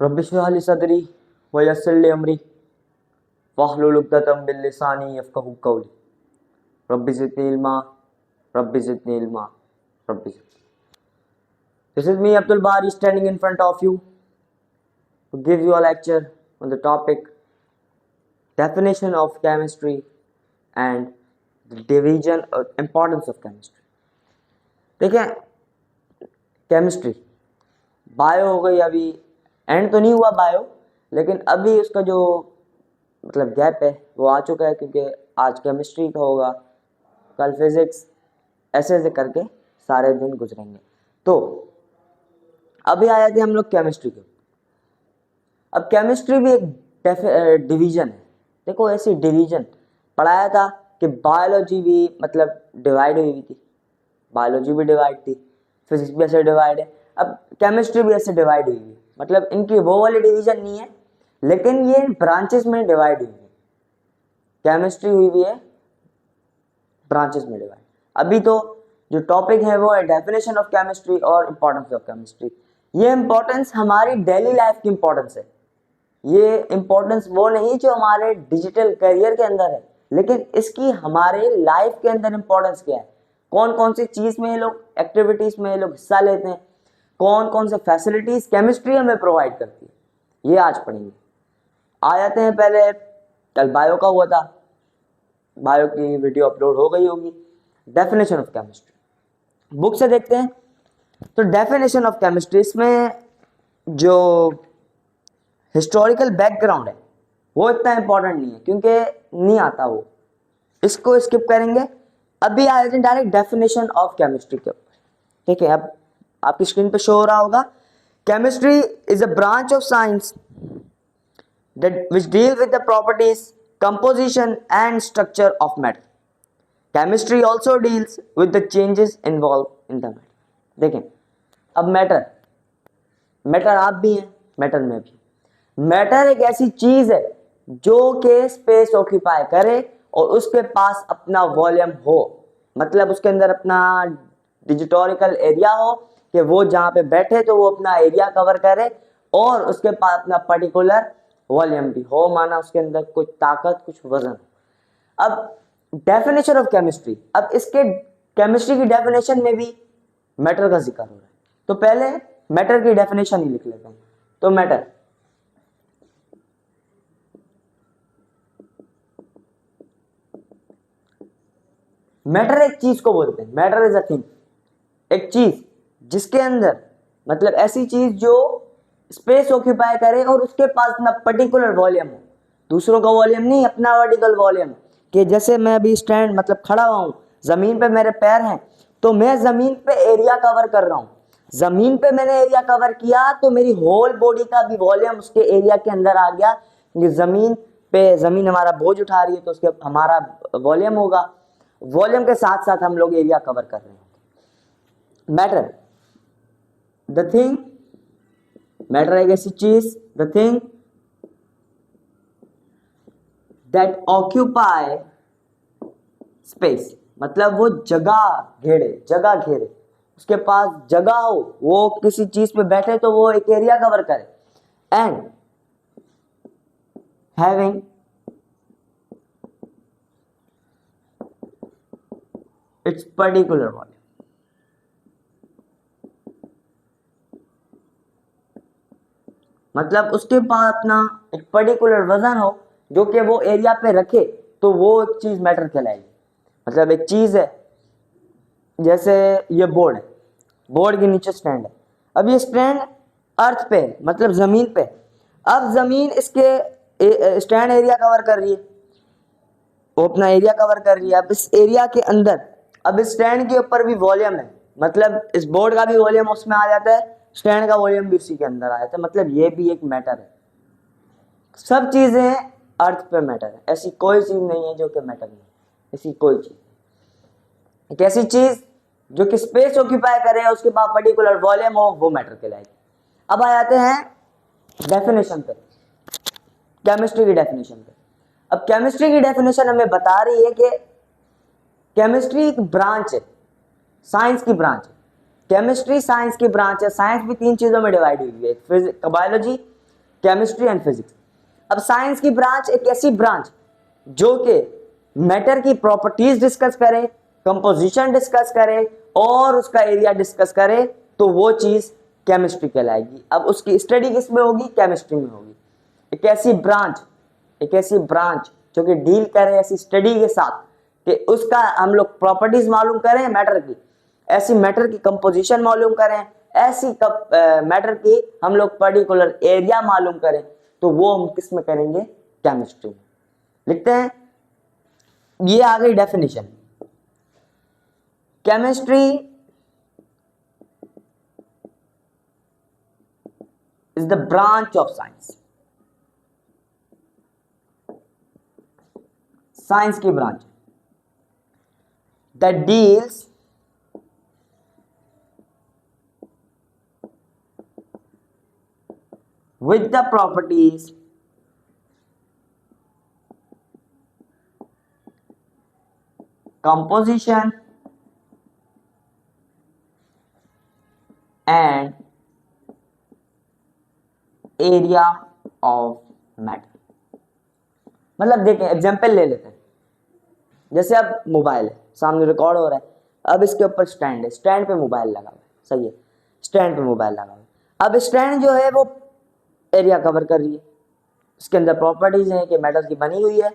Rabbi इश्रह ली सदरी वयस्सिर ली अमरी वहलुल उक़दतम मिन लिसानी यफ़क़हू क़ौली rabbi ज़िदनी इल्मा rabbi ज़िदनी इल्मा rabbi ज़िदनी। This is me Abdul Bari standing in front of you to give you a lecture on the topic definition of chemistry and the division or importance of chemistry। देखें, chemistry bio हो गई, अभी and तो नहीं हुआ bio, लेकिन अभी उसका जो मतलब गैप है वो आ चुका है, क्योंकि आज केमिस्ट्री का होगा, कल फिजिक्स, ऐसे ऐसे करके सारे दिन गुजरेंगे। तो अभी आए थे हम लोग केमिस्ट्री के। अब केमिस्ट्री भी एक डिवीजन है। देखो, ऐसी डिवीजन पढ़ाया था कि बायोलॉजी भी मतलब डिवाइड हुई थी, बायोलॉजी भी डिवाइड थी, फिजिक्स भी ऐसे डिवाइड है, अब केमिस्ट्री भी ऐसे डिवाइड हुई है। मतलब इनकी वो वाली डिवीजन नहीं है, लेकिन ये ब्रांचेस में डिवाइड हुई है। केमिस्ट्री हुई भी है ब्रांचेस में डिवाइड। अभी तो जो टॉपिक है वो है डेफिनेशन ऑफ केमिस्ट्री और इम्पोर्टेंस ऑफ केमिस्ट्री। ये इम्पोर्टेंस हमारी डेली लाइफ की इम्पोर्टेंस है। ये इम्पोर्टेंस वो नहीं जो हमारे डिजिटल करियर के अंदर है, लेकिन इसकी हमारे लाइफ के अंदर इम्पोर्टेंस क्या है, कौन कौन सी चीज़ में ये लोग, एक्टिविटीज़ में ये लोग हिस्सा लेते हैं, कौन कौन से फैसिलिटीज़ केमिस्ट्री हमें प्रोवाइड करती है, ये आज पढ़ेंगे। आ जाते हैं, पहले कल बायो का हुआ था, बायो की वीडियो अपलोड हो गई होगी। डेफिनेशन ऑफ केमिस्ट्री बुक से देखते हैं। तो डेफिनेशन ऑफ केमिस्ट्री, इसमें जो हिस्टोरिकल बैकग्राउंड है वो इतना इंपॉर्टेंट नहीं है, क्योंकि नहीं आता वो, इसको स्किप करेंगे। अभी आ जाते हैं डायरेक्ट डेफिनेशन ऑफ केमिस्ट्री के ऊपर। ठीक है, अब आपकी स्क्रीन पे शो हो रहा होगा, chemistry is a branch of science that which deal with the properties, composition and structure of matter. Chemistry also deals with the changes involved in the matter. देखें, अब मैटर आप भी हैं, मैटर में भी। मैटर एक ऐसी चीज है जो कि स्पेस ऑक्यूपाई करे और उसके पास अपना वॉल्यूम हो, मतलब उसके अंदर अपना डिजिटोरिकल एरिया हो, कि वो जहाँ पे बैठे तो वो अपना एरिया कवर करे, और उसके पास अपना पर्टिकुलर वॉल्यूम भी हो, माना उसके अंदर कुछ ताकत, कुछ वजन। अब डेफिनेशन ऑफ केमिस्ट्री, अब इसके केमिस्ट्री की डेफिनेशन में भी मैटर का जिक्र हो रहा है, तो पहले मैटर की डेफिनेशन ही लिख लेते हैं। तो मैटर एक चीज को बोलते हैं, मैटर इज अ थिंग, एक चीज जिसके अंदर मतलब ऐसी चीज जो स्पेस ऑक्यूपाई करे और उसके पास अपना पर्टिकुलर वॉल्यूम हो, दूसरों का वॉल्यूम नहीं, अपना वर्टिकल वॉल्यूम। कि जैसे मैं अभी स्टैंड मतलब खड़ा हुआ हूँ, जमीन पे मेरे पैर हैं, तो मैं जमीन पे एरिया कवर कर रहा हूँ, जमीन पे मैंने एरिया कवर किया तो मेरी होल बॉडी का भी वॉल्यूम उसके एरिया के अंदर आ गया, क्योंकि जमीन पे जमीन हमारा बोझ उठा रही है तो उसके हमारा वॉल्यूम होगा, वॉल्यूम के साथ साथ हम लोग एरिया कवर कर रहे हैं। मैटर द थिंग, मैटर एक ऐसी चीज, the thing that occupy space, मतलब वो जगह घेरे, उसके पास जगह हो, वो किसी चीज पे बैठे तो वो एक एरिया कवर करे, and having its particular volume, मतलब उसके पास अपना एक पर्टिकुलर वजन हो जो कि वो एरिया पे रखे, तो वो एक चीज मैटर कहलाएगी। मतलब एक चीज है, जैसे ये बोर्ड है, बोर्ड के नीचे स्टैंड है, अब ये स्टैंड अर्थ पे मतलब जमीन पे, अब जमीन इसके स्टैंड एरिया कवर कर रही है, वो अपना एरिया कवर कर रही है। अब इस एरिया के अंदर, अब इस स्टैंड के ऊपर भी वॉल्यूम है, मतलब इस बोर्ड का भी वॉल्यूम उसमें आ जाता है, स्टैंड का वॉल्यूम भी उसी के अंदर आ जाता है, मतलब ये भी एक मैटर है। सब चीजें अर्थ पे मैटर है, ऐसी कोई चीज नहीं है जो कि मैटर नहीं, ऐसी कोई चीज, एक ऐसी चीज जो कि स्पेस ऑक्यूपाई करे, उसके पास पर्टिकुलर वॉल्यूम हो, वो मैटर कहलाएगी। अब आ जाते हैं डेफिनेशन पे, केमिस्ट्री की डेफिनेशन पे। अब केमिस्ट्री की डेफिनेशन हमें बता रही है कि केमिस्ट्री एक ब्रांच है, साइंस की ब्रांच है। केमिस्ट्री साइंस की ब्रांच है। साइंस भी तीन चीजों में डिवाइड हुई है, बायोलॉजी, केमिस्ट्री एंड फिजिक्स। अब साइंस की ब्रांच एक ऐसी ब्रांच जो कि मैटर की प्रॉपर्टीज डिस्कस करे, कंपोजिशन डिस्कस करे और उसका एरिया डिस्कस करे, तो वो चीज केमिस्ट्री कहलाएगी। अब उसकी स्टडी किस में होगी? केमिस्ट्री में होगी। एक ऐसी ब्रांच जो कि डील करे ऐसी स्टडी के साथ कि उसका हम लोग प्रॉपर्टीज मालूम करें मैटर की, ऐसी मैटर की कंपोजिशन मालूम करें, ऐसी मैटर की हम लोग पर्टिकुलर एरिया मालूम करें, तो वो हम किस में करेंगे? केमिस्ट्री में। लिखते हैं, ये आ गई definition. Chemistry is the branch of science, science की branch that deals with the properties composition and area of matter। मतलब देखें, एग्जांपल ले लेते हैं। जैसे अब मोबाइल है, सामने रिकॉर्ड हो रहा है, अब इसके ऊपर स्टैंड है, स्टैंड पे मोबाइल लगा हुआ है, सही है, स्टैंड पे मोबाइल लगा हुआ है। अब स्टैंड जो है वो एरिया कवर कर रही है, इसके अंदर प्रॉपर्टीज हैं कि मेटल की बनी हुई है,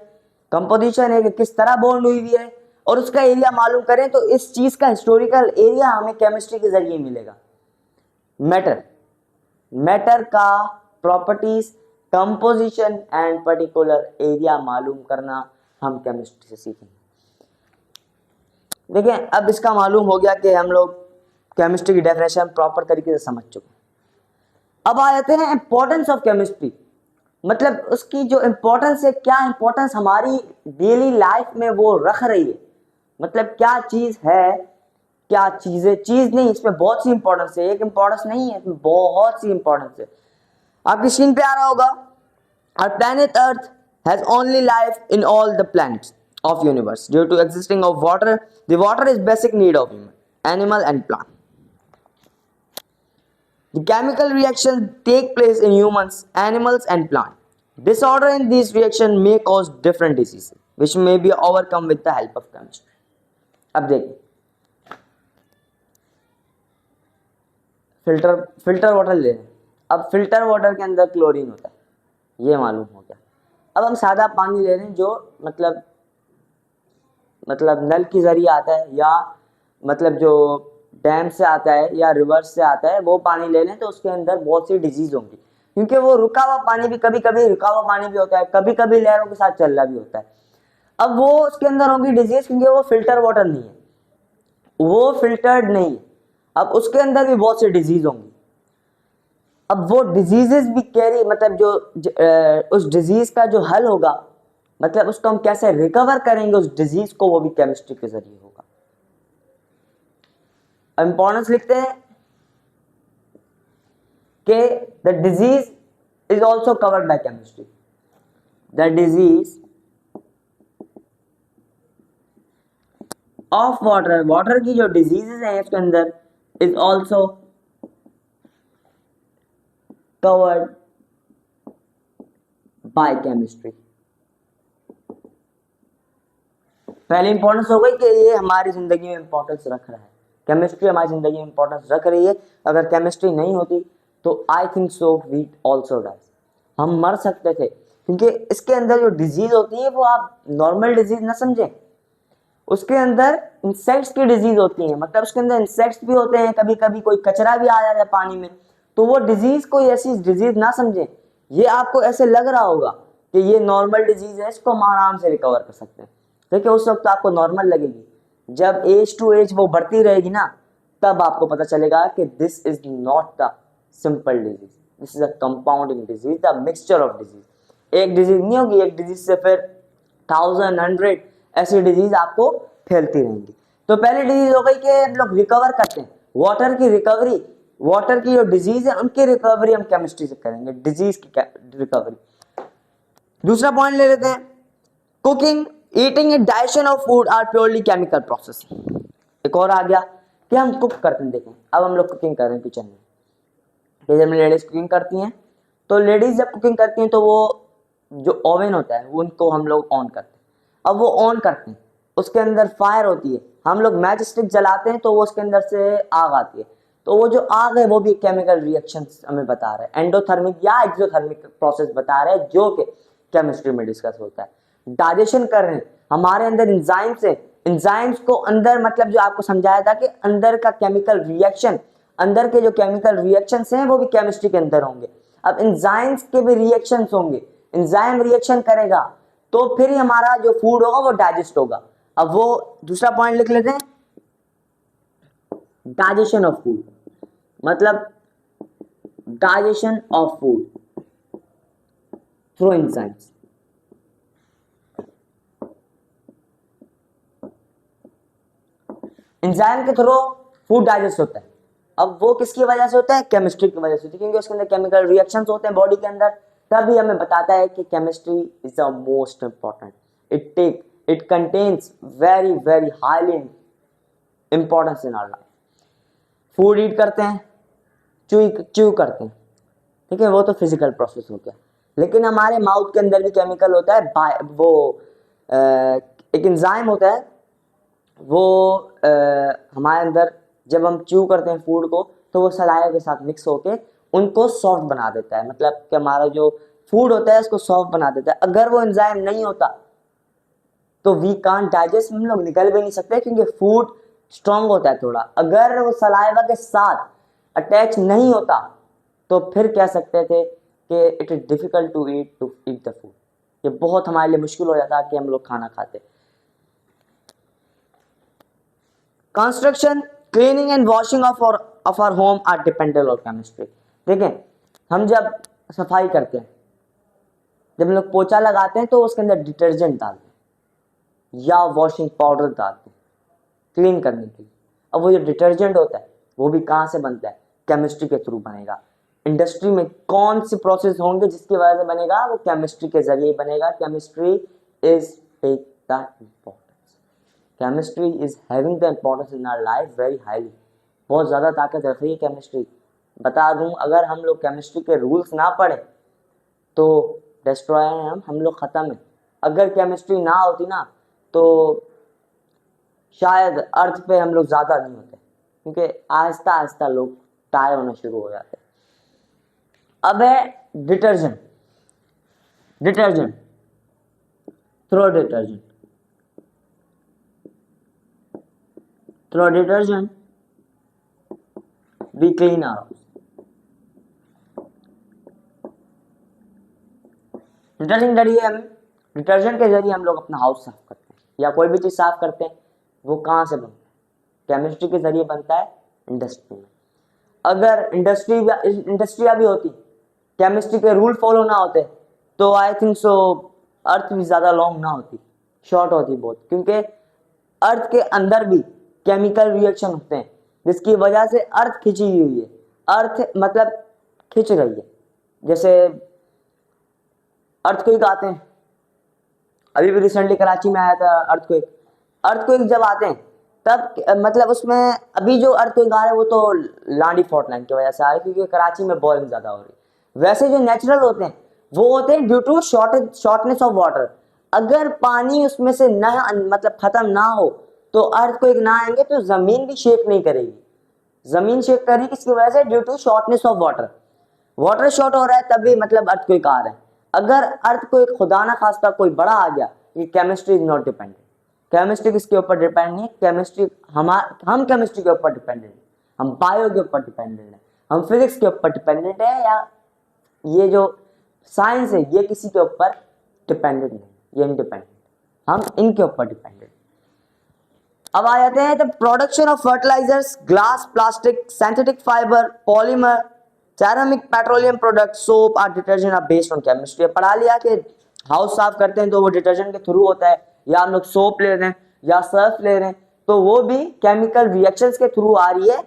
कंपोजिशन है कि किस तरह बॉन्ड हुई हुई है, और उसका एरिया मालूम करें तो इस चीज का हिस्टोरिकल एरिया हमें केमिस्ट्री के जरिए मिलेगा। मैटर का properties, composition and particular area मालूम करना हम केमिस्ट्री से सीखेंगे। देखिए, अब इसका मालूम हो गया कि हम लोग केमिस्ट्री की डेफिनेशन प्रॉपर तरीके से समझ चुके हैं। अब आ जाते हैं इंपॉर्टेंस ऑफ केमिस्ट्री, मतलब उसकी जो इंपॉर्टेंस है, क्या इंपॉर्टेंस हमारी डेली लाइफ में वो रख रही है, मतलब क्या चीज है, क्या चीजें, चीज नहीं, इसमें बहुत सी इंपॉर्टेंस है, एक इंपॉर्टेंस नहीं है, इसमें बहुत सी इंपॉर्टेंस है। आपकी स्क्रीन पे आ रहा होगा, our planet earth has only life in all the planets of universe due to existing of water. The water is basic need of human, animal and plant. The chemical reactions take place in humans, animals and plant. Disorder in these reactions may cause different diseases which may be overcome with the help of chemistry. अब देखिए, filter water ले लें। अब filter water के अंदर chlorine होता है, ये मालूम हो गया। अब हम सादा पानी ले रहे हैं जो मतलब नल के जरिए आता है, या मतलब जो डैम से आता है या रिवर्स से आता है, वो पानी ले लें तो उसके अंदर बहुत सी डिजीज होंगी, क्योंकि वो रुका हुआ पानी भी, कभी कभी रुका हुआ पानी भी होता है, कभी कभी लहरों के साथ चल रहा भी होता है। अब वो उसके अंदर होगी डिजीज, क्योंकि वो फिल्टर वाटर नहीं है, वो फिल्टर्ड नहीं है। अब उसके अंदर भी बहुत सी डिजीज होंगी। अब वो डिजीजेस भी कैरी, मतलब जो उस डिजीज का जो हल होगा, मतलब उसको हम कैसे रिकवर करेंगे उस डिजीज को, वो भी केमिस्ट्री के जरिए होगा। इंपॉर्टेंस लिखते हैं कि the disease is also covered by chemistry. The disease of water, water की जो डिजीजेस हैं इसके अंदर, is also covered by chemistry. पहले इंपॉर्टेंस हो गई कि ये हमारी जिंदगी में इंपॉर्टेंस रख रहा है, केमिस्ट्री हमारी जिंदगी में इंपॉर्टेंस रख रही है। अगर केमिस्ट्री नहीं होती तो I think so we also die, हम मर सकते थे, क्योंकि इसके अंदर जो डिजीज होती है वो आप नॉर्मल डिजीज ना समझें, उसके अंदर इंसेक्ट्स की डिजीज होती है, मतलब उसके अंदर इंसेक्ट्स भी होते हैं, कभी कभी कोई कचरा भी आ जाता है पानी में, तो वो डिजीज कोई ऐसी डिजीज ना समझें। ये आपको ऐसे लग रहा होगा कि ये नॉर्मल डिजीज है, इसको हम आराम से रिकवर कर सकते हैं। देखिए, उस वक्त आपको नॉर्मल लगेगी, जब एज टू एज वो बढ़ती रहेगी ना, तब आपको पता चलेगा कि this is not the simple disease, this is a compounding disease, the mixture of disease. एक डिजीज नहीं होगी, एक डिजीज से फिर 1000 100 ऐसी डिजीज आपको फैलती रहेंगी। तो पहली डिजीज हो गई कि हम लोग रिकवर करते हैं, वाटर की रिकवरी, वाटर की जो डिजीज है उनकी रिकवरी हम केमिस्ट्री से करेंगे, डिजीज की रिकवरी। दूसरा पॉइंट ले लेते हैं, cooking, eating and digestion of food are purely chemical process. एक और आ गया कि हम कुक करते हैं। देखें, अब हम लोग कुकिंग कर रहे हैं किचन में, जब लेडीज कुकिंग करती हैं तो लेडीज जब कुकिंग करती हैं तो वो जो ओवन होता है वो उनको हम लोग ऑन करते हैं। अब वो ऑन करते हैं, उसके अंदर फायर होती है, हम लोग मैच स्टिक जलाते हैं तो वो उसके अंदर से आग आती है। तो वो जो आग है वो भी केमिकल रिएक्शन हमें बता रहा है, एंडोथर्मिक या एक्सोथर्मिक प्रोसेस बता रहा है, जो कि केमिस्ट्री में डिस्कस होता है। डाइजेशन कर रहे हैं, हमारे अंदर इंजाइम्स है, इंजाइम्स को अंदर मतलब जो आपको समझाया था कि अंदर का केमिकल रिएक्शन, अंदर के जो केमिकल रिएक्शंस हैं वो भी केमिस्ट्री के अंदर होंगे। अब एंजाइम्स के भी रिएक्शंस होंगे, एंजाइम रिएक्शन करेगा तो फिर ही हमारा जो फूड होगा वो डाइजेस्ट होगा। अब वो दूसरा पॉइंट लिख लेते हैं, डाइजेशन ऑफ फूड, मतलब digestion of food through enzymes. Enzyme के थ्रू फूड डाइजेस्ट होता है। अब वो किसकी वजह से होता है? केमिस्ट्री की वजह से होता है, क्योंकि उसके अंदर केमिकल रिएक्शंस होते हैं बॉडी के अंदर, तभी हमें बताता है कि chemistry is the most important. It contains very very highly importance in our life. Food eat करते हैं, च्यू करते हैं, ठीक है, वो तो फिजिकल प्रोसेस हो गया। लेकिन हमारे माउथ के अंदर भी केमिकल होता है, वो एक एंजाइम होता है, वो हमारे अंदर जब हम च्यू करते हैं फूड को तो वो सलाइवा के साथ मिक्स होके उनको सॉफ्ट बना देता है, मतलब कि हमारा जो फूड होता है उसको सॉफ्ट बना देता है। अगर वो एंजाइम नहीं होता तो वी कांट डाइजेस्ट, हम लोग निकल भी नहीं सकते, क्योंकि फूड स्ट्रांग होता है थोड़ा। अगर वो सलाइवा के साथ अटैच नहीं होता तो फिर कह सकते थे कि it is difficult to eat the food, ये बहुत हमारे लिए मुश्किल हो जाता कि हम लोग खाना खाते। Construction, cleaning and washing of our home are dependent on chemistry. देखें, हम जब सफाई करते हैं, जब हम लोग पोछा लगाते हैं तो उसके अंदर डिटर्जेंट डालते हैं या वॉशिंग पाउडर डालते हैं क्लीन करने के लिए। अब वो जो डिटर्जेंट होता है वो भी कहाँ से बनता है? केमिस्ट्री के थ्रू बनेगा। इंडस्ट्री में कौन सी प्रोसेस होंगे जिसकी वजह से बनेगा? वो केमिस्ट्री के जरिए बनेगा। Chemistry is take the importance, chemistry is having the importance in our life very highly. बहुत ज़्यादा ताकत रख रही है केमिस्ट्री। बता दूं, अगर हम लोग केमिस्ट्री के रूल्स ना पढ़े तो डिस्ट्रॉय हैं हम लोग, ख़त्म है। अगर केमिस्ट्री ना होती ना तो शायद अर्थ पे हम लोग ज़्यादा नहीं होते, क्योंकि आहिस्ता आहिस्ता लोग टायर होना शुरू हो जाते हैं। अब है detergent, detergent through detergent, through detergent we clean our house. Detergent के जरिए हम लोग अपना हाउस साफ करते हैं या कोई भी चीज़ साफ करते हैं। वो कहाँ से बनता है? केमिस्ट्री के जरिए बनता है इंडस्ट्री में। अगर इंडस्ट्रिया भी होती, केमिस्ट्री के रूल फॉलो ना होते तो आई थिंक सो अर्थ भी ज़्यादा लॉन्ग ना होती, शॉर्ट होती बहुत, क्योंकि अर्थ के अंदर भी केमिकल रिएक्शन होते हैं जिसकी वजह से अर्थ खिंची हुई है। अर्थ मतलब खिंच रही है, जैसे अर्थक्वेक आते हैं, अभी भी रिसेंटली कराची में आया था अर्थक्वेक। अर्थक्वेक जब आते हैं तब मतलब उसमें अभी जो अर्थक्वेक आ रहे हैं वो तो लांडी फॉल्ट लाइन की वजह से आ रहे हैं, क्योंकि कराची में बॉइलिंग ज़्यादा हो रही है। वैसे जो नेचुरल होते हैं वो होते हैं due to shortness of water. अगर पानी उसमें से ना मतलब खत्म ना हो तो अर्थक्वेक ना आएंगे, तो ज़मीन भी शेक नहीं करेगी। ज़मीन शेक कर रही है किसकी वजह से? Due to shortness of water. Water short हो रहा है तभी मतलब अर्थक्वेक आ रहा है। अगर अर्थक्वेक खुदा ना खास्ता कोई बड़ा आ गया, ये chemistry is not dependent. Chemistry किसके ऊपर डिपेंड नहीं है? केमिस्ट्री हम केमिस्ट्री के ऊपर डिपेंडेंट है, हम बायो के ऊपर डिपेंडेंट है, हम फिजिक्स के ऊपर डिपेंडेंट है, या ये जो साइंस है ये किसी के ऊपर डिपेंडेंट नहीं, ये इंडिपेंडेंट, हम इनके ऊपर डिपेंडेंट। अब आ जाते हैं the production of fertilisers, glass, plastic, synthetic fibre, polymer, ceramic, petroleum product, soap or detergent are based on chemistry. पढ़ा लिया कि हाउस साफ करते हैं तो वो डिटर्जेंट के थ्रू होता है, या हम लोग सोप ले रहे हैं या सर्फ ले रहे हैं तो वो भी केमिकल रिएक्शंस के थ्रू आ रही है।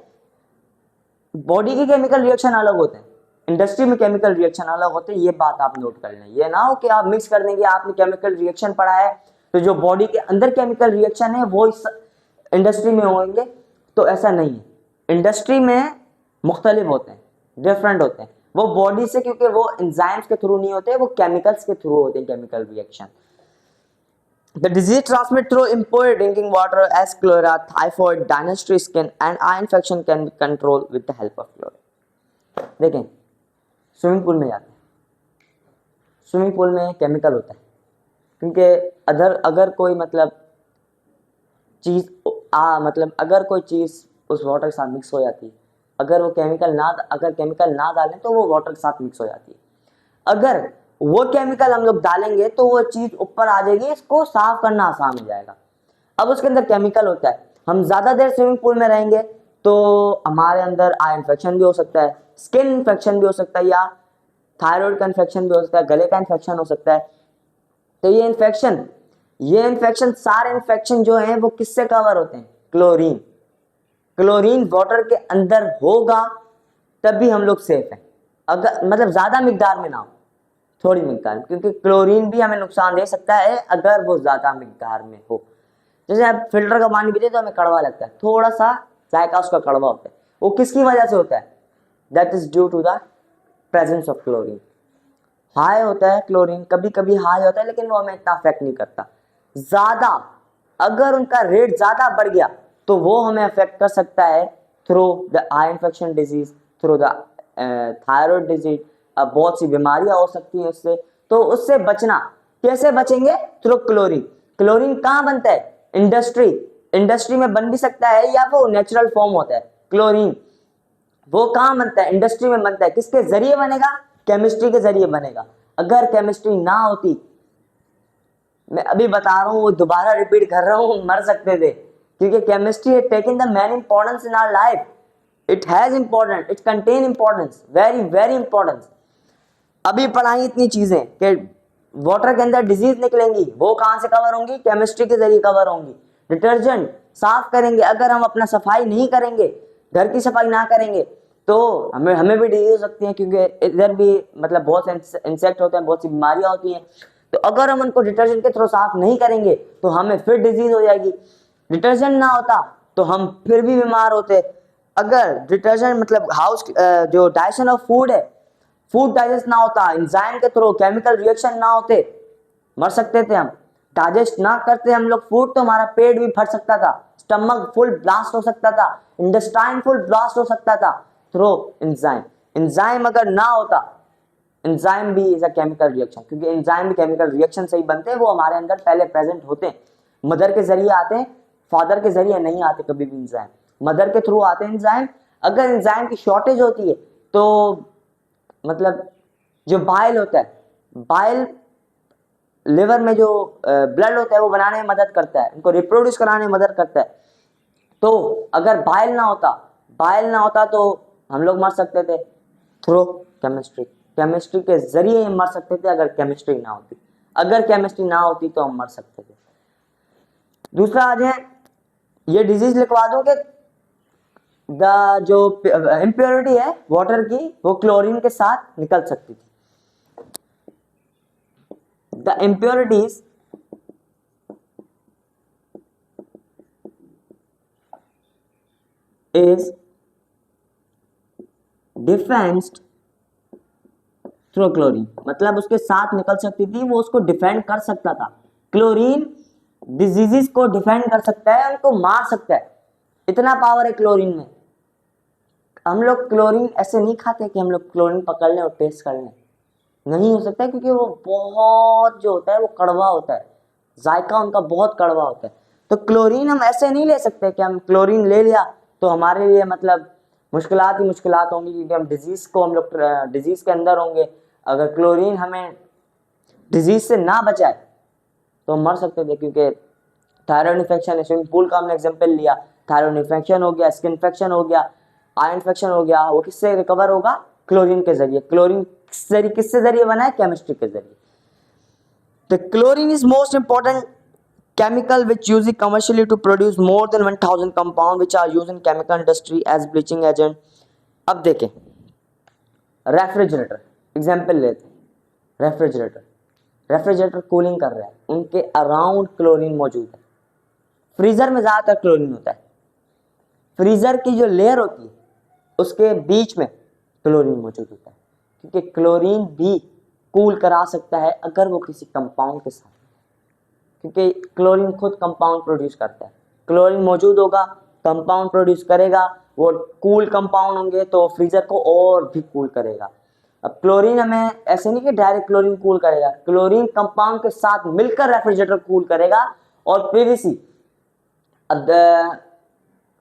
बॉडी के केमिकल रिएक्शन अलग होते हैं, इंडस्ट्री में केमिकल रिएक्शन अलग होते हैं, ये बात आप नोट कर लें। ये ना हो कि आप मिक्स कर देंगे, आपने केमिकल रिएक्शन पढ़ा है तो जो बॉडी के अंदर केमिकल रिएक्शन है वो इस इंडस्ट्री में होंगे, तो ऐसा नहीं है। इंडस्ट्री में मुख्तलिफ होते हैं, डिफरेंट होते हैं। वो बॉडी से, क्योंकि वो एंजाइम्स के थ्रू नहीं होते, वो केमिकल्स के थ्रू होते हैं, chemical reaction. The disease transmitted through impure drinking water as cholera, typhoid, dysentery, skin and eye infection can be controlled with the help of chlorine। देखें, स्विमिंग पूल में जाते हैं, स्विमिंग पूल में chemical होता है, क्योंकि अगर कोई मतलब चीज़ मतलब अगर कोई चीज़ उस वाटर के साथ मिक्स हो जाती है, अगर केमिकल ना डालें तो वो वाटर के साथ मिक्स हो जाती है। अगर वो केमिकल हम लोग डालेंगे तो वो चीज़ ऊपर आ जाएगी, इसको साफ करना आसान हो जाएगा। अब उसके अंदर केमिकल होता है, हम ज़्यादा देर स्विमिंग पूल में रहेंगे तो हमारे अंदर आई इन्फेक्शन भी हो सकता है, स्किन इन्फेक्शन भी हो सकता है, या थायराइड का इन्फेक्शन भी हो सकता है, गले का इन्फेक्शन हो सकता है। तो ये इन्फेक्शन सारे इन्फेक्शन जो हैं वो किससे कवर होते हैं? क्लोरीन वाटर के अंदर होगा तभी हम लोग सेफ हैं, अगर मतलब ज्यादा मिकदार में ना हो, थोड़ी मिकदार में, क्योंकि क्लोरीन भी हमें नुकसान दे सकता है अगर वो ज्यादा मिकदार में हो। जैसे आप फिल्टर का पानी पीते तो हमें कड़वा लगता है, थोड़ा सा जायका उसका कड़वा होता है, वो किसकी वजह से होता है? That is due to the presence of chlorine. High होता है क्लोरीन, कभी कभी हाई होता है लेकिन वो हमें इतना अफेक्ट नहीं करता। ज्यादा अगर उनका रेट ज्यादा बढ़ गया तो वो हमें अफेक्ट कर सकता है through the eye infection disease, through the thyroid disease, बहुत सी बीमारियां हो सकती हैं उससे। तो उससे बचना, कैसे बचेंगे? Through chlorine. क्लोरीन कहाँ बनता है? इंडस्ट्री में बन भी सकता है, या वो नेचुरल फॉर्म होता है क्लोरीन, वो कहाँ बनता है? इंडस्ट्री में बनता है। किसके जरिए बनेगा? केमिस्ट्री के जरिए बनेगा। अगर केमिस्ट्री ना होती, मैं अभी बता रहा हूँ, वो दोबारा रिपीट कर रहा हूँ, मर सकते थे, क्योंकि केमिस्ट्री है taking the main importance in our life. It has importance, it contain importance, very very importance. अभी पढ़ाई इतनी चीजें कि वाटर के अंदर डिजीज निकलेंगी, वो कहां से कवर होंगी? केमिस्ट्री के जरिए कवर होंगी। डिटर्जेंट साफ करेंगे, अगर हम अपना सफाई नहीं करेंगे, घर की सफाई ना करेंगे, तो हमें भी डिजीज हो सकती है, क्योंकि इधर भी मतलब बहुत से इंसेक्ट होते हैं, बहुत सी बीमारियां होती हैं। तो अगर हम उनको डिटर्जेंट के थ्रू साफ नहीं करेंगे तो हमें फिर डिजीज हो जाएगी। डिटर्जेंट ना होता तो हम फिर भी बीमार होते। अगर डिटर्जेंट मतलब जो डाइजेशन ऑफ फूड है, फूड डाइजेस्ट ना होता, एंजाइम के थ्रू केमिकल रिएक्शन ना होते, मर सकते थे हम। डाइजेस्ट ना करते हम लोग फूड तो हमारा पेट भी फट सकता था, स्टमक फुल ब्लास्ट हो सकता था, इंटेस्टाइन फुल ब्लास्ट हो सकता था थ्रू एंजाइम। एंजाइम अगर ना होता, एंजाइम भी इज अ केमिकल रिएक्शन, क्योंकि एंजाइम भी केमिकल रिएक्शन से ही बनते हैं, वो हमारे अंदर पहले प्रेजेंट होते हैं, मदर के जरिए आते हैं, फादर के जरिए नहीं आते कभी भी एंजाइम, मदर के थ्रू आते हैं एंजाइम। अगर एंजाइम की शॉर्टेज होती है तो मतलब जो बाइल होता है, बाइल लिवर में जो ब्लड होता है वो बनाने में मदद करता है, उनको रिप्रोड्यूस कराने में मदद करता है। तो अगर बाइल ना होता तो हम लोग मर सकते थे थ्रू केमिस्ट्री के जरिए मर सकते थे, अगर केमिस्ट्री ना होती। अगर केमिस्ट्री ना होती तो हम मर सकते थे। दूसरा आज है, ये डिजीज लिखवा दो कि जो इम्प्योरिटी है वाटर की वो क्लोरीन के साथ निकल सकती थी। The impurities is diffused through chlorine, मतलब उसके साथ निकल सकती थी, वो उसको डिफेंड कर सकता था। क्लोरीन डिजीजेस को डिफेंड कर सकता है, उनको मार सकता है, इतना पावर है क्लोरीन में। हम लोग क्लोरीन ऐसे नहीं खाते कि हम लोग क्लोरीन पकड़ लें और टेस्ट कर लें, नहीं हो सकता है, क्योंकि वो बहुत जो होता है वो कड़वा होता है, जायका उनका बहुत कड़वा होता है। तो क्लोरीन हम ऐसे नहीं ले सकते कि हम क्लोरीन ले लिया तो हमारे लिए मतलब मुश्किलात ही मुश्किलात होंगी, क्योंकि हम लोग डिजीज के अंदर होंगे। अगर क्लोरीन हमें डिजीज से ना बचाए तो हम मर सकते थे, क्योंकि थायराइड इन्फेक्शन है, स्विमिंग पूल का हमने एग्जांपल लिया, थायराइड इन्फेक्शन हो गया, स्किन इन्फेक्शन हो गया, आई इन्फेक्शन हो गया, वो किससे रिकवर होगा? क्लोरीन के जरिए। क्लोरीन किससे जरिए बना है? केमिस्ट्री के जरिए। The chlorine is most important chemical which used commercially to produce more than 1000 compound which are used in chemical industry as bleaching agent। अब देखें, रेफ्रिजरेटर एग्जांपल लेते हैं। रेफ्रिजरेटर कूलिंग कर रहा है, उनके अराउंड क्लोरीन मौजूद है। फ्रीजर में ज्यादातर क्लोरीन होता है, फ्रीजर की जो लेयर होती है उसके बीच में क्लोरीन मौजूद होता है। क्योंकि क्लोरीन भी कूल करा सकता है अगर वो किसी कंपाउंड के साथ, क्योंकि क्लोरीन खुद कंपाउंड प्रोड्यूस करता है। क्लोरीन मौजूद होगा, कंपाउंड प्रोड्यूस करेगा, वो कूल कंपाउंड होंगे तो फ्रीजर को और भी कूल करेगा। अब क्लोरीन हमें ऐसे नहीं कि डायरेक्ट क्लोरीन कूल करेगा, क्लोरीन कंपाउंड के साथ मिलकर रेफ्रिजरेटर कूल करेगा। और पीवीसी, अब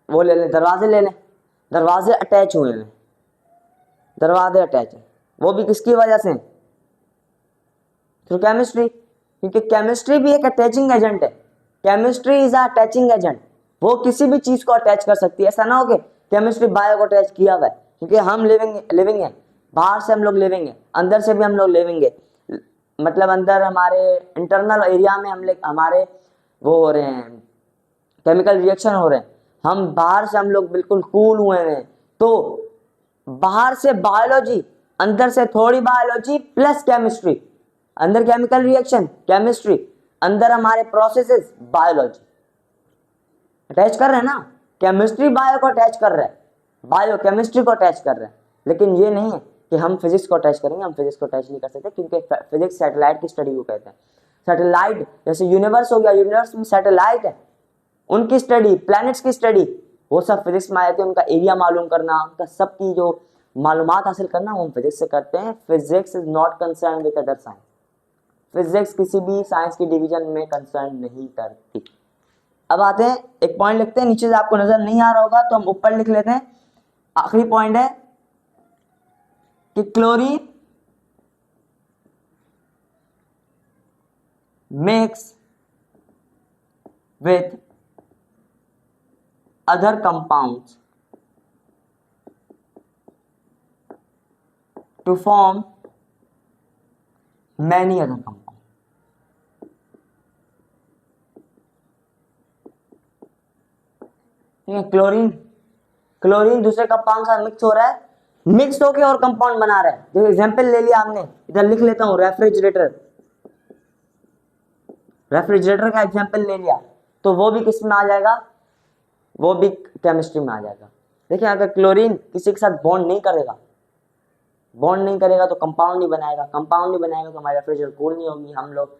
वो ले लें, दरवाजे ले लें, दरवाजे अटैच हुए हैं, दरवाजे अटैच हैं, वो भी किसकी वजह से? थ्रू केमिस्ट्री, क्योंकि केमिस्ट्री भी एक अटैचिंग एजेंट है। Chemistry is a attaching agent, वो किसी भी चीज को अटैच कर सकती है। ऐसा ना हो कि केमिस्ट्री बायो को अटैच किया हुआ है, क्योंकि हम लिविंग है, बाहर से हम लोग लिविंग है, अंदर से भी हम लोग लिविंग है, मतलब अंदर हमारे इंटरनल एरिया में हम लोग हमारे वो हो रहे हैं, केमिकल रिएक्शन हो रहे हैं, हम बाहर से हम लोग बिल्कुल कूल हुए हैं। तो बाहर से बायोलॉजी, अंदर से थोड़ी बायोलॉजी प्लस केमिस्ट्री, अंदर केमिकल रिएक्शन केमिस्ट्री, अंदर हमारे प्रोसेसेस बायोलॉजी, अटैच कर रहे हैं ना। केमिस्ट्री बायो को अटैच कर रहा है, बायो केमिस्ट्री को अटैच कर रहा है। लेकिन ये नहीं है कि हम फिजिक्स को अटैच करेंगे, हम फिजिक्स को अटैच नहीं कर सकते, क्योंकि फिजिक्स सैटेलाइट की स्टडी को कहते हैं। सैटेलाइट जैसे यूनिवर्स हो गया, यूनिवर्स में सैटेलाइट है, उनकी स्टडी, प्लैनेट्स की स्टडी, वो सब फिजिक्स में आए थे। उनका एरिया मालूम करना, उनका सबकी जो मालूमात हासिल करना, वो हम फिजिक्स से करते हैं। Physics is not concern with other science, physics किसी भी साइंस की डिवीजन में कंसर्न नहीं करती। अब आते हैं, एक पॉइंट लिखते हैं, नीचे से आपको नजर नहीं आ रहा होगा तो हम ऊपर लिख लेते हैं। आखिरी पॉइंट है कि chlorine makes with other compounds to form many other compound. Chlorine दूसरे कंपाउंड के साथ मिक्स हो रहा है, मिक्स होकर और कंपाउंड बना रहा है। जो एग्जांपल ले लिया हमने, इधर लिख लेता हूं, रेफ्रिजरेटर का एग्जांपल ले लिया, तो वो भी किस में आ जाएगा? वो भी केमिस्ट्री में आ जाएगा। देखिए, अगर क्लोरीन किसी के साथ बॉन्ड नहीं करेगा तो कंपाउंड नहीं बनाएगा, कंपाउंड नहीं बनाएगा तो हमारी रेफ्रिजरेटर कूल नहीं होगी। हम लोग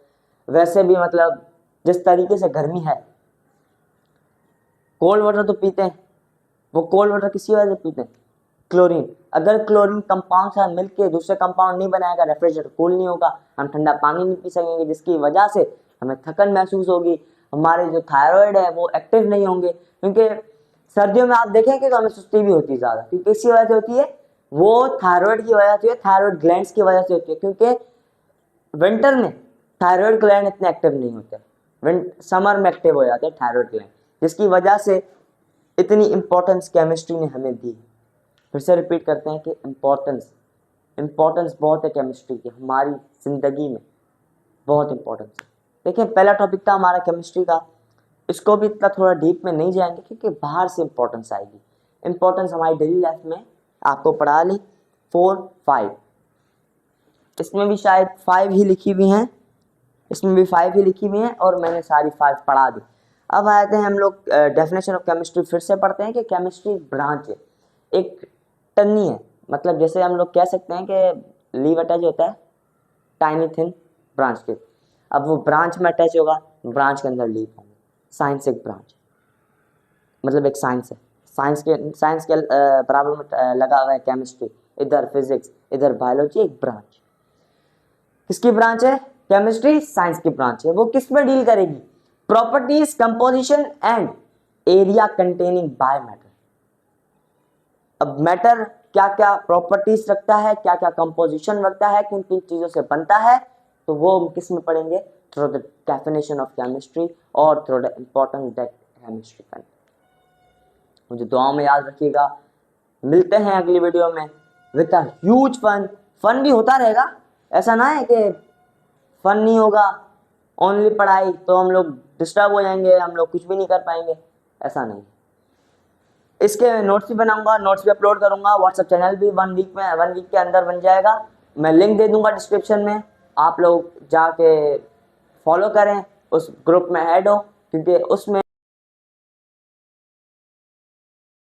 वैसे भी मतलब जिस तरीके से गर्मी है, कोल्ड वाटर तो पीते हैं, वो कोल्ड वाटर किसी वजह से पीते हैं, क्लोरीन। अगर क्लोरीन कंपाउंड से मिलकर दूसरे कंपाउंड नहीं बनाएगा, रेफ्रिजरेटर कूल नहीं होगा, हम ठंडा पानी नहीं पी सकेंगे, जिसकी वजह से हमें थकन महसूस होगी, हमारे जो थायराइड है वो एक्टिव नहीं होंगे। क्योंकि सर्दियों में आप देखेंगे तो हमें सुस्ती भी होती है ज़्यादा, क्योंकि किसी वजह से होती है, वो थायराइड की वजह से, थायराइड ग्लैंड्स की वजह से होती है। क्योंकि विंटर में थायराइड ग्लैंड इतने एक्टिव नहीं होते, समर में एक्टिव हो जाते हैं थायराइड ग्लैंड, जिसकी वजह से इतनी इंपॉर्टेंस केमिस्ट्री ने हमें दी। फिर से रिपीट करते हैं कि इंपॉर्टेंस बहुत है केमिस्ट्री की, हमारी जिंदगी में बहुत इंपॉर्टेंस है। देखिए, पहला टॉपिक था हमारा केमिस्ट्री का, इसको भी इतना थोड़ा डीप में नहीं जाएंगे क्योंकि बाहर से इंपॉर्टेंस आएगी। इंपॉर्टेंस हमारी डेली लाइफ में आपको पढ़ा ली 4, 5, इसमें भी शायद 5 ही लिखी हुई हैं, इसमें भी 5 ही लिखी हुई हैं और मैंने सारी 5 पढ़ा दी। अब आते हैं हम लोग डेफिनेशन ऑफ केमिस्ट्री फिर से पढ़ते हैं कि केमिस्ट्री ब्रांच है, एक टन्नी है, मतलब जैसे हम लोग कह सकते हैं कि लीव अटैच होता है टाइनी थिन ब्रांच के, अब वो ब्रांच में अटैच होगा, ब्रांच के अंदर लीव होंगे। साइंस एक ब्रांच, मतलब एक साइंस है, साइंस के बराबर में लगा हुआ है केमिस्ट्री, इधर फिजिक्स, इधर बायोलॉजी, एक ब्रांच। किसकी ब्रांच है? केमिस्ट्री साइंस की ब्रांच है। वो किस में डील करेगी? Properties, composition and area containing by matter. अब मैटर क्या क्या प्रॉपर्टीज रखता है, क्या क्या कंपोजिशन रखता है, किन किन चीजों से बनता है, तो वो हम किस में पढ़ेंगे? Through the definition of chemistry और through the important that chemistry contain. मुझे दुआओं में याद रखिएगा। मिलते हैं अगली वीडियो में विद अ ह्यूज फन भी होता रहेगा, ऐसा ना है कि फन नहीं होगा, ओनली पढ़ाई, तो हम लोग डिस्टर्ब हो जाएंगे, हम लोग कुछ भी नहीं कर पाएंगे, ऐसा नहीं। इसके नोट्स भी बनाऊंगा, नोट्स भी अपलोड करूंगा, व्हाट्सएप चैनल भी 1 वीक के अंदर बन जाएगा। मैं लिंक दे दूंगा डिस्क्रिप्शन में, आप लोग जाके फॉलो करें, उस ग्रुप में ऐड हो, क्योंकि उसमें